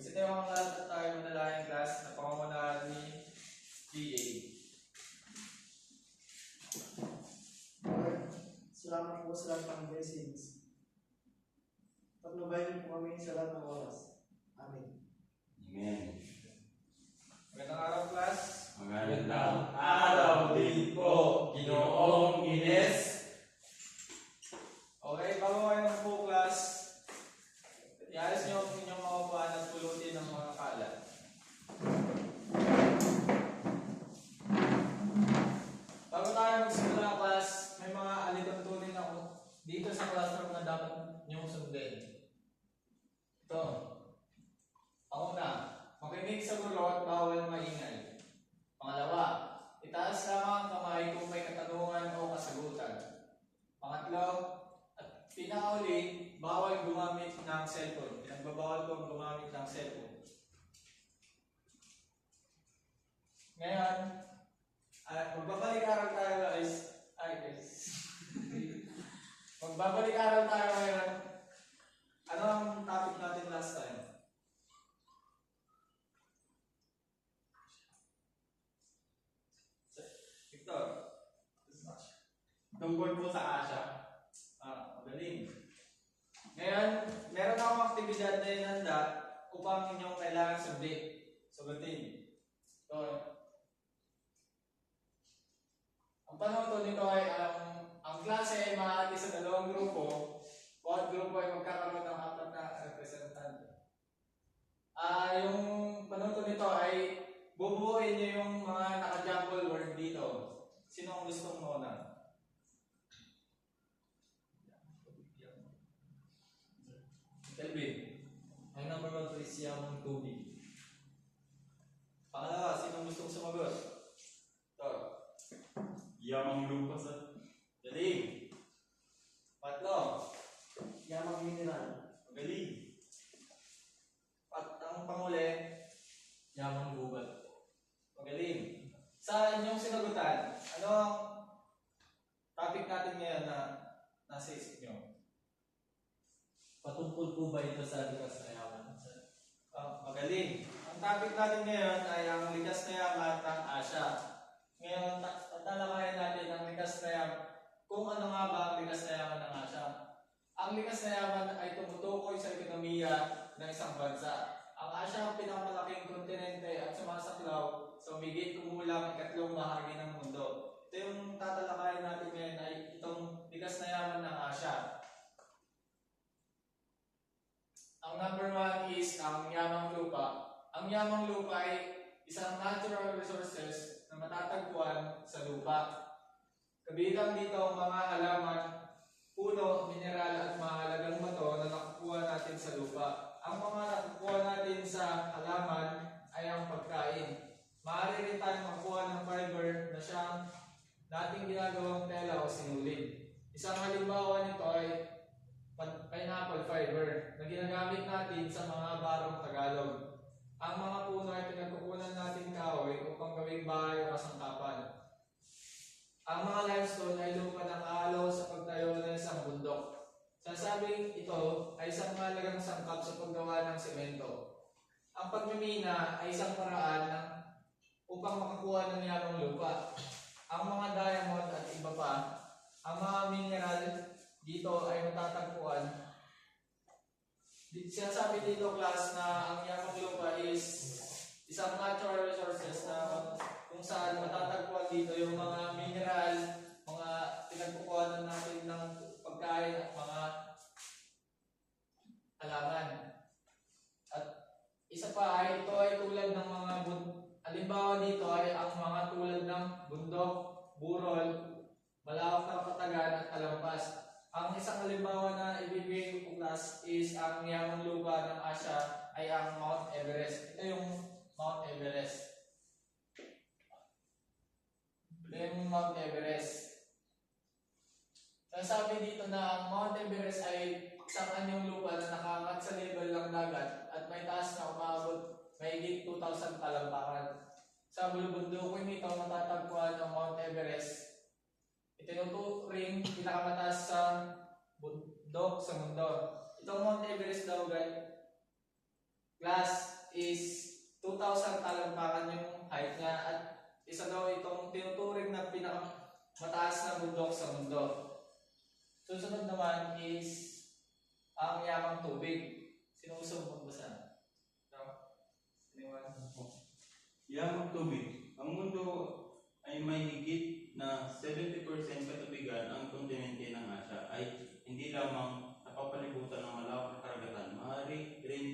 Kasi tayo ang lahat na tayo manalangin class na pangungunahan ni GA. Salamat po sa lahat ng blessings. Patnubayan po kami sa lahat ng oras. Amen. Amen. Magandang araw class. Magandang araw din po, Ginoong Ines. Okay, bago kayo ng po class, ialis niyo ang inyong mga upuan at pulutin ng mga kalat. Bago tayo magsimula class, may mga alituntunin ako dito sa classroom na dapat niyong sundin. Ito. Ako na. Makinig sa gulo at bawal maingay. Pangalawa, itaas lamang ang kamay kung may katanungan o kasagutan. Pangatlo, at pinakauli, bawal gumamit ng cellphone. Pinagbabawal kong gumamit ng cellphone. Ngayon, magbabalik-aral tayo guys. Magbabalik-aral tayo ngayon. Ano ang topic natin last time? Victor. Tungkol po sa Asya. Magaling. Ngayon, meron akong aktibidad na inanda upang inyong kailangan sagutin. Ito. Ang panahon nito ay ang klase ay maaari sa dalawang grupo. Bawat grupo ay magkakaroon ng 4 na representante. Yung panahon nito ay bubuuin niyo yung mga naka-jumble word dito. Sino ang gustong mauna? Kelvin. Ang number 1 po is yung tubig. Pangalawa, sino ang gustong sumagot? Ito. Yamang lupa sa... Galing. Patlo. Yamang mineral. Magaling. Ang panguli. Yamang gubat. Magaling. Sa inyong sinagutan, ano ang topic natin ngayon na nasa isip nyo? Patungkol po ba ito sa likas na yaman? Magaling. Ang topic natin ngayon ay ang likas na yaman ng Asya. Ngayon, talakayan natin ang likas na yaman. Kung ano nga ba ang likas na yaman ng Asya? Ang likas na yaman ay tumutukoy sa ekonomiya ng isang bansa. Ang Asya ang pinakamalaking kontinente at sumasaklaw sa humigit kumulang 3 bahagi ng mundo. Ito yung tatalakayan natin ngayon ay itong likas na yaman ng Asya. Ang number 1 is ang yamang lupa. Ang yamang lupa ay isang natural resources na matatagpuan sa lupa. Kabilang dito ang mga halaman, puno, mineral at mahalagang bato na nakukuha natin sa lupa. Ang mga nakukuha natin sa halaman ay ang pagkain. Maaari rin tayong makuha ng fiber na siyang dating ginagawang tela o sinulid. Isang halimbawa nito ay pineapple fiber na ginagamit natin sa mga barong Tagalog. Ang mga puno ay pinagkukunan natin kahoy upang gawing bahay o kasangkapan. Ang mga limestone ay lupa ng alo sa pagtayo ng isang bundok. Sasabing ito ay isang mahalagang sangkap sa paggawa ng semento. Ang pagmimina ay isang paraan upang makakuha ng yamang lupa. Ang mga diamond at iba pa, ang mga mineral dito ay matatagpuan. Sinasabi dito class na ang yamang lupa is isang natural resources na kung saan matatagpuan dito yung mga mineral, mga pinagkukuhanan natin ng pagkain at mga halaman. At isa pa ay ito ay tulad ng mga halimbawa dito ay ang mga tulad ng bundok, burol, malawak na kapatagan at talampas. Ang isang halimbawa na ibibigay ko class is ang yamang lupa ng Asya ay ang Mount Everest. Ito yung Mount Everest. Ito yung Mount Everest. Sasabi dito na ang Mount Everest ay isang anyong lupa na nakaangat sa level ng dagat at may taas na umabot mahigit 2,000 talampakan. Sa bulubundukin nito matatagpuan ang Mount Everest. Itinuturing pinakamataas sa bundok sa mundo. Itong Mount Everest daw guys, class, 10,000 talampakan yung height niya at isa daw itong tinuturing na pinakamataas na bundok sa mundo. Susunod naman is ang yamang tubig. Sino gusto mong magbasa? Anyone? Yamang tubig. Ang mundo ay may higit na 70% katubigan. Ang kontinente ng Asya ay hindi lamang napapalibutan ng malawak na karagatan. Maaari rin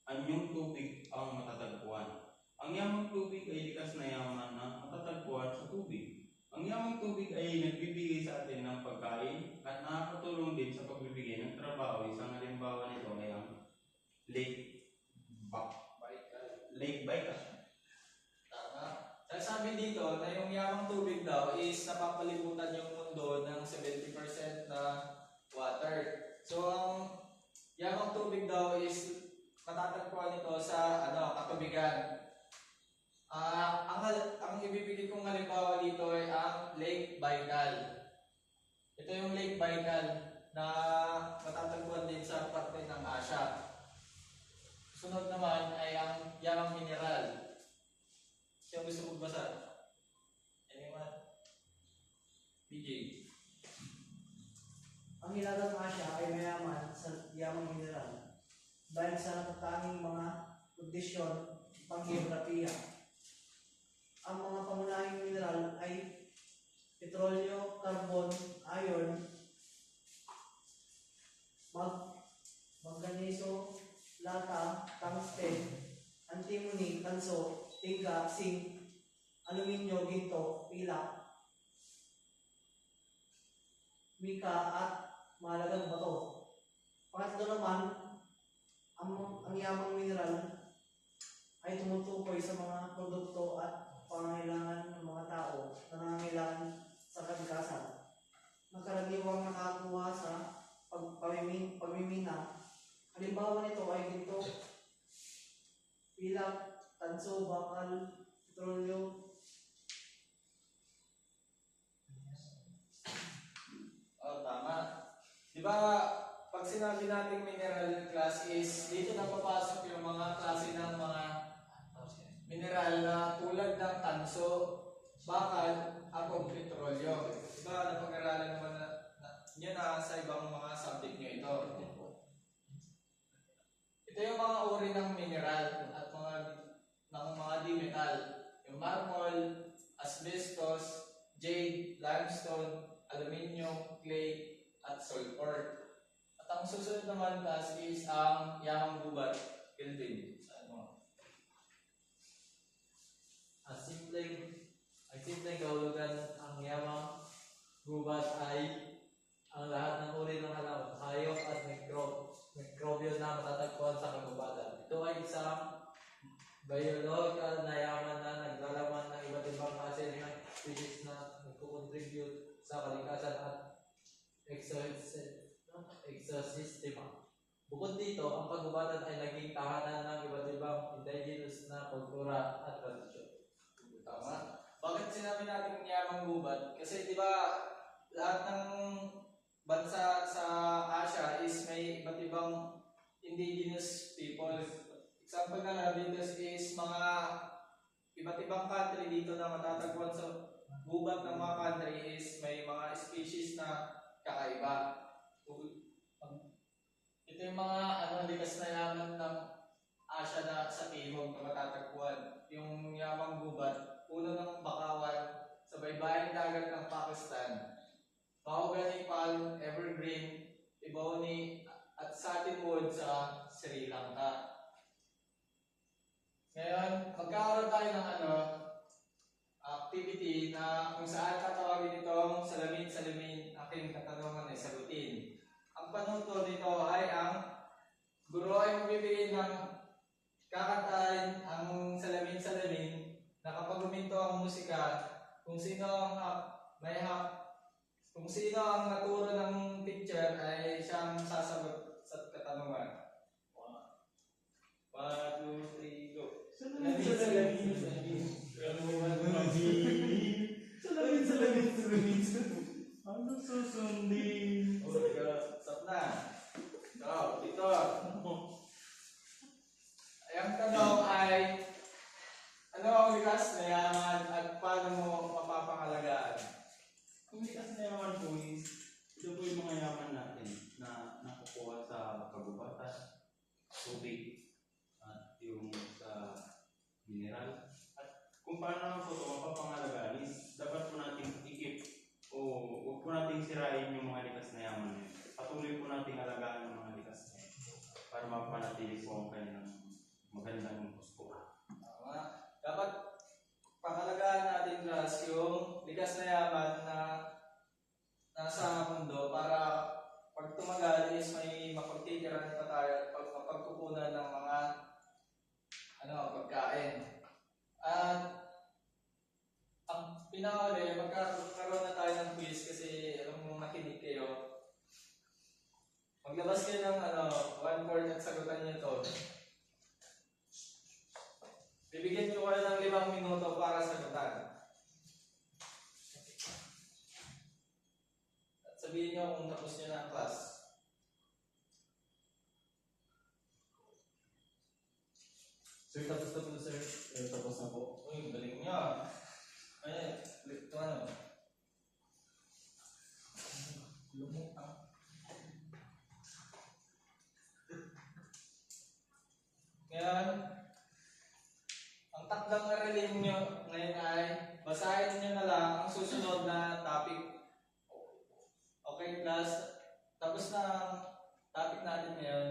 anyong tubig ang matatagpuan. Ang yamang tubig ay likas na yaman na matatagpuan sa tubig. Ang yamang tubig ay nagbibigay sa atin ng pagkain at nakakatulong din sa pagbibigay ng trabaho. Isang halimbawa nito ay ang Lake Baikal. Tama. Sabi dito na yung yamang tubig daw is napapalibutan yung mundo ng 70% na water. So ang yamang tubig daw is matatagpuan ito sa katubigan. Ang ibibigay kong halimbawa dito ay ang Lake Baikal. Ito yung Lake Baikal na matatagpuan din sa parte ng Asya. Sunod naman ay ang yamang mineral. Siya gusto magbasa? Anyone? BJ. Ang hilagang Asya ay mayaman sa yamang mineral dahil sa natatanging mga kondisyon pang-geografiya. Ang mga pangunahing mineral ay petrolyo, carbon, iron, manganiso, lata, tungsten, antimony, tanso, tiga, zinc, aluminyo, ginto, pilak, mika at mahalagang bato. Pangatlo naman, ang yamang mineral ay tumutukoy sa mga produkto at pangangailangan ng mga tao na nangangailangan sa kalikasan na karaniwang nakakuha sa pagmimina. Halimbawa nito ay ginto, pilak, tanso, bakal, petrolyo. Tama. Di ba, pag sinabi nating mineral class is, dito na papasok yung mga klase ng mga mineral na tulad ng tanso, bakal, at petrolyo. Di ba, napag-aralan naman nyo na sa ibang mga subject nyo ito. Ito yung mga uri ng mineral at mga di-metal. Yung marmol, asbestos, jade, limestone, aluminium, clay, at sulfur. At ang susunod naman class is ang yamang gubat. Kelvin, saan mo? Ang simpleng kahulugan ang yamang gubat ay ang lahat ng uri ng halaman, hayop at mikrobyo na matatagpuan sa kagubatan. Ito ay isang biological na yaman na naglalaman ng iba't ibang klase ng species na nagkukontribute sa kalikasan at ecosystema. Bukod dito, ang kagubatan ay naging tahanan ng iba't ibang indigenous na kultura at tradisyon. Tama. Bakit sinabi natin yamang gubat? Kasi di ba lahat ng bansa sa Asia is may iba't ibang indigenous people. Example na lang dito is mga iba't ibang country dito na matatagpuan sa gubat ng mga country is may mga species na kakaiba. Ito yung mga likas na yaman ng Asia na sa timog na matatagpuan. Yung yamang gubat, puno ng bakawan sa baybaying dagat ng Pakistan. Mahogany palm, evergreen, ebony, at satinwood sa Sri Lanka. Ngayon, magkakaroon tayo ng activity na kung saan tatawagin itong salamin-salamin aking katanungan ay sagutin. Ang panuto nito ay ang guro ay magbibigay ng kakantahin ang salamin-salamin na kapag huminto ang musika, kung sino ang naturo ng teacher ay siyang sasagot sa katanungan. 1, 2, 3, go. Salamin. Ano susundin? Oh my God, stop na. Ito, dito. Ay, ang tanong ay, tubig at yung sa mineral. At kung paano naman po ito mapapangalagaan is dapat po natin ikip o huwag po natin sirain yung mga likas na yaman na yun. Patuloy po natin alagaan yung mga likas na yun para mapanatili po ang kanilang magandang gusto. Tama. Dapat pangalagaan natin class yung likas na yaman na nasa mundo para pag tumagal is may mapagtitiran pa tayo at mapagkukunan ng mga pagkain. At ang pinakahuli, magkaroon na tayo ng quiz kasi alam mo nakinig kayo. Maglabas kayo ng 1/4 at sagutan niyo ito. Bibigyan niyo kayo ng 5 minuto para sagutan. At sabihin niyo kung tapos niyo na ang class. Sir, tapos na po, sir. Tapos na po. Uy, galing niya. Ay, ito ano. Lumutang. Ngayon, ang takdang aralin nyo ngayon ay basahin nyo na lang ang susunod na topic. Okay, class? Tapos na ang topic natin ngayon.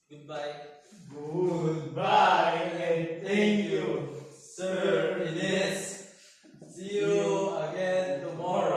Goodbye. Goodbye and thank you, Sir Ines. See you again tomorrow.